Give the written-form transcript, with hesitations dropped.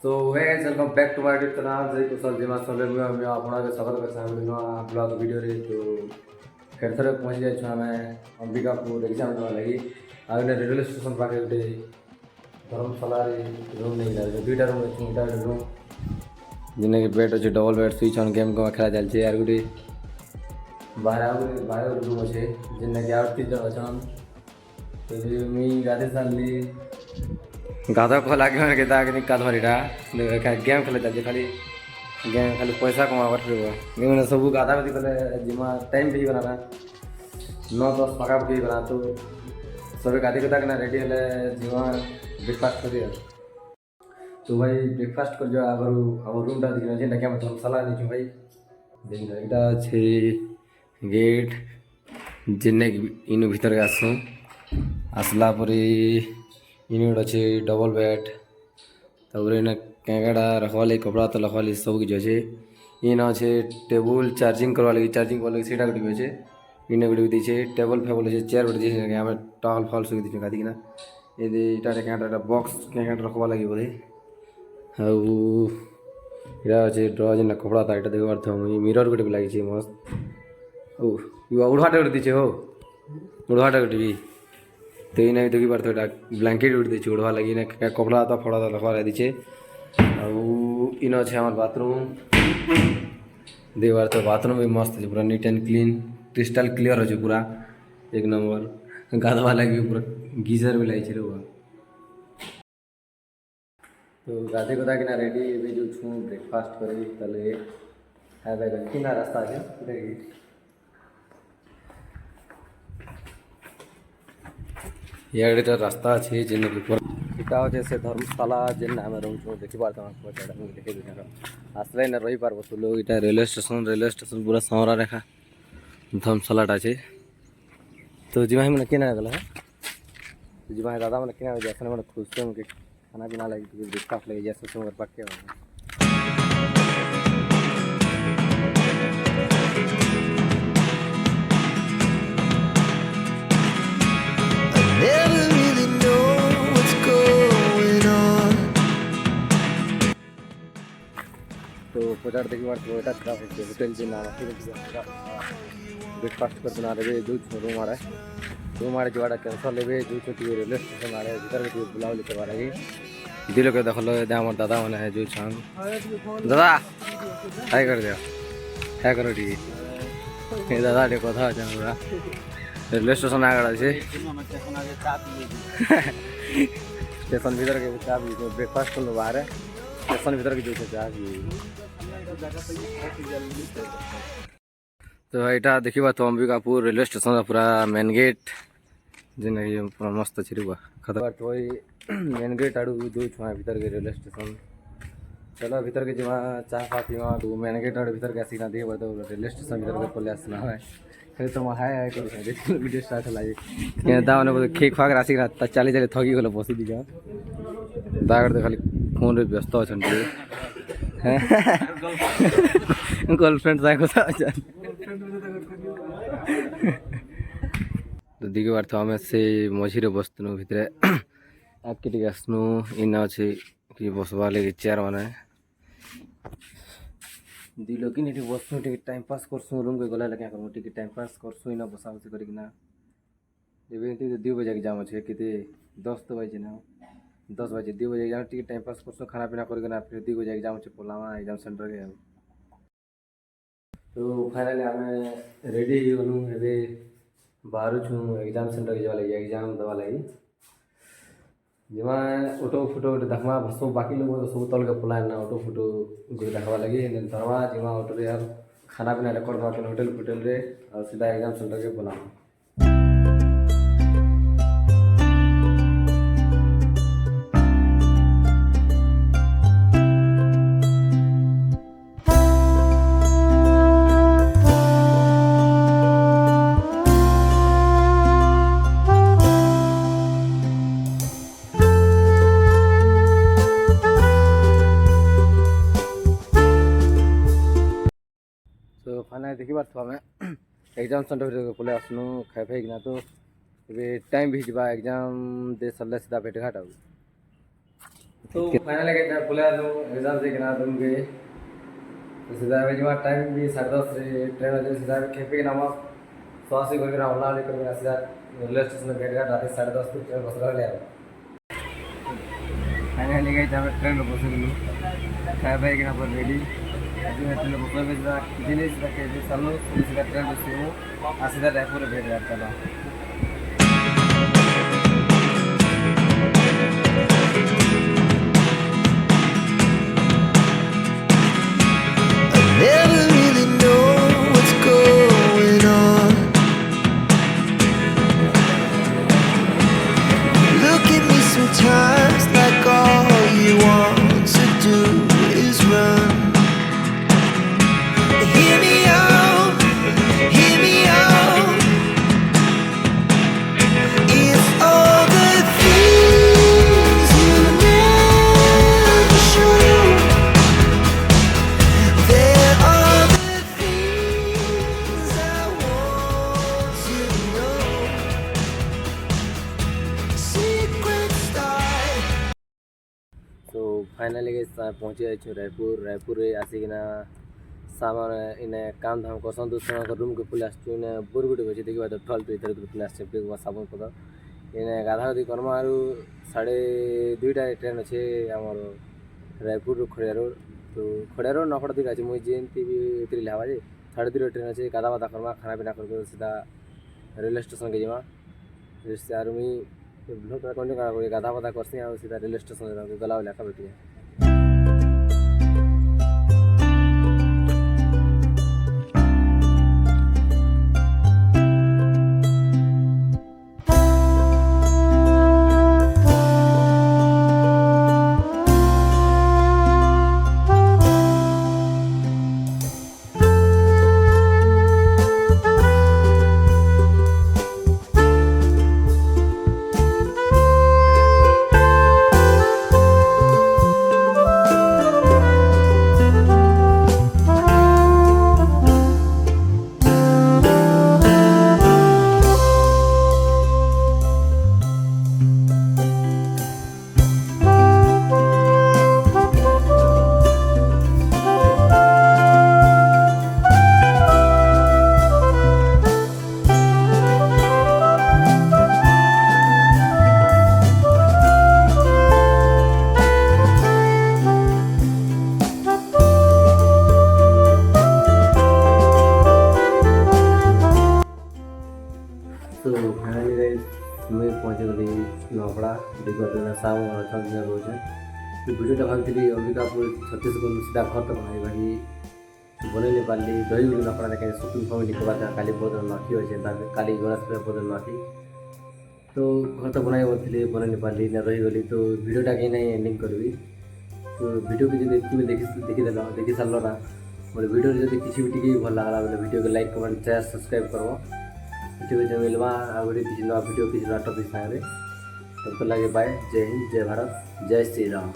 So hey guys, welcome back to my YouTube channel. जय कुशल जिमा सब मैं आपना के सफर कर सामने नो ब्लॉग वीडियो रे तो फिर थरे पहुंच जाय छु हमें अंबिकापुर एग्जाम देवा लगी आगे रेलवे स्टेशन पाके उठे धर्मशाला रे रूम नहीं जाय दुईटा रूम अछि दुईटा रूम जिने के बेड अछि double bed switch on game को खेला चल छै यार गुडी बाहर रूम अछि जिने के आउट तीन जन अछन तो मी गाधे साली गाधा को लगे मैंने कहता कि निकाल भरीटा गेम खेले चलते खाली गेम खाली पैसा कमावर गेम मैंने सब गाधा भी कले जिमा टाइम भी बना 9-10 पका भी बना तो सब गाधी कथा के रेडी हेले जिमा ब्रेकफास्ट कर दिया तो भाई ब्रेकफास्ट कर जो आगर हम रूम टा दिखना जेटा क्या मतलब सलाह नहीं भाई देखना एटा छे गेट जिन्ने इनु भीतर आसू आसला परी इन अच्छे डबल बेड तब कैगड़ा रखवा लगे कपड़ा तो रखवा सब किसी अच्छे इन अच्छे टेबुल चार्जिंग करवा लगे चार्जिंग करवा लगे सीटा गोटे अच्छे इन गोटे भी टेबल फेबल अच्छे चेयर गोटे आम टॉल फल सुखी दीजिए गाधिकिना ये बॉक्स क्या रखवा लगे बोधे आटा अच्छे ड्र जेना कपड़ा था यहाँ देख पार्थ मिरर गोटे भी लगी मस्त उड़ाटे गोटे दीचे हो उड़ाटे गोटे भी तो ये नहीं देखी पार्थ ब्लैंकेट उठ दीचे उड़वा लगी ना कपड़ा था फड़ा था रखवा दीचे इन अच्छे हमारे बाथरूम देख पार्थ बाथरूम भी मस्त है पूरा neat and clean crystal clear अच्छे पूरा एक नंबर गाधवा लगी पूरा गीजर भी लगी वो तो गाधे कदा कि रेडी भी जो छू ब्रेकफास्ट करी तले कि रास्ता है ये रास्ता अच्छे जेन इटा अच्छे से धर्मशाला जेन आम रोच देखी पार्थ देखे आसले ना रही पार्ब तु लोग इटा रेलवे स्टेशन पूरा सहरा रेखा धर्मशालाटा अच्छे तो जी मैंने किना गला जी भाई दादा मैंने किना जैसे मैंने खुश से उनके खाना पीना लगी ब्रेकफास्ट लगी जैसे पक्के तो पचार देखी बार होटल के नाम ब्रेकफास्ट कर बना रहे जो रूम आड़े जो कैंसल लेवे जो रेलवे स्टेशन आड़े भीतर के बुलावली करवा लगी दिल के देखल हमार दादा मैंने है जो छान दादा हाय कर दिया हाय करो ठीक दादा टे कथा अच्छा पूरा रेलवे स्टेशन आगे अच्छे स्टेशन भीतर के चा ब्रेकफास्ट कर लो बाहर स्टेशन भीतर के जो चा तो यहाँ देखा तो अंबिकापुर रेलवे स्टेशन पूरा मेन गेट जेन पूरा मस्त अच्छे रुआ खतरा तो मेन गेट आड़ू जो छुआ भीतर के रेलवे स्टेशन चलो भीतर के जमा चाह फा पीवा तो मेन गेट आड़ू भीतर के आसिना दे तो रेलवे स्टेशन भीतर के पहले आसना है फिर तो हाय कर वीडियो स्टार्ट लगे दाने बोले खेक फाक राशि चली चले थकी गल बसी दी दागर तो खाली फोन व्यस्त अच्छा गर्लफ्रेंड तो देखी पार्थ आम से मझे बसनु भितर आगे टे आसनु इन अच्छे कि बसवा लगे चेयर मैंने दी लोग टी बसनु टे टाइम पास करसु रूम के गला क्या करूँ टे टाइम पास करसु इन बसा बसी करना 2 बजे एग्जाम अच्छे कि 10 तो बजे ना 10 बजे 2 बजे एग्जाम टे टाइम पास करसु खाना पीना करना फिर 2 बजे एग्जाम अच्छे पलावा एग्जाम सेंटर के तो फाइनली आम रेडी गलु ए बाहर छू एग्जाम सेंटर जावा लगी एग्जाम दवा लगी जमा ऑटो फोटो देखवा सब बाकी लोग तो सब तल के पला ना ऑटो फोटो देखवा लगी धरवा जमा ऑटो यार खाना पीना रेकर्ड होटल फोटेल रे और सीधा एग्जाम सेंटर के पला तो फाइनली देखी पार्थ आम एग्जाम सेंटर पलि आसनु खाई फाइकिना तो ये टाइम भी जा एग्जाम दे सरले सीधा भेट घाट तो फाइनल के बोले एग्जाम से किना रूम के तो सीधा जमा टाइम भी 10:30 ट्रेन अच्छे सीधा खेपे नाम 180 करके ओला ओली करके सीधा रेलवे स्टेशन में बैठ गया रात 10:30 को ट्रेन बस ले आया फाइनली गई जब ट्रेन में बस गलु खाए भाई किना पर रेडी जो ट्रेन में बस में सीधा जिनिस रखे जो सालो सीधा ट्रेन में से आ सीधा रायपुर बैठ गया चला Never really know what's going on. Look at me sometimes like all you want to do is run. Hear me out, hear me out. It's all the things you never show. There are the things I want to know. Secret style. तो finally पहुँचे अच्छे रायपुर आसिकिना सामान इन्हें काम धाम करसन दूसरा room के police इन्हें बुरगुटी बचे देखिए तो फल तो इधर उधर पुलिस चेक साबुन पतर इन्हें गाधा गाधी करमा आरु 2:30 ट्रेन अच्छे आमर रायपुर खड़िया रोड तो खड़िया रोड नखड़ा दिखा अच्छे मुझे जेनती भी उतरी लिहावा जे 2:30 ट्रेन अच्छे गाधा बाधा करमा खाना पीना करके सीधा रेलवे स्टेशन के जमा जिससे आरु मुई ब्लॉग कंटिन्यू करा गाधा बाधा करसी और सीधा रेलवे स्टेशन गला इलाका बैठी तो फाइनली गाइस मैं पहुँचे गली नपड़ा विगत साम दिन रोज तो भिडियोटा भावी अंबिकापुर छत्तीसगढ़ सीधा घर तो बनाई भाई बन नहीं पार्ली रही गली नपड़ा कहीं शॉपिंग फैमिली के बाद काली बहुत नखी अच्छे काली गणेश पूजा बहुत नखी तो घर तो बनाई बोलती बन नहीं पार्ली ना रही गली तो भिडियोटा कहीं नहीं एंडिंग करी तो भिडियो को जो देखीदेल देखी सारे ना बोले भिडियो जब किसी भी टी भल लगा बोले भिडियो को लाइक कमेंट शेयर सब्सक्राइब करव यूट्यूब मिलवा आगे किसी नया भिडियो किसी नया टॉपिक सागे तब तो लगे बाय जय हिंद जय भारत जय श्री राम।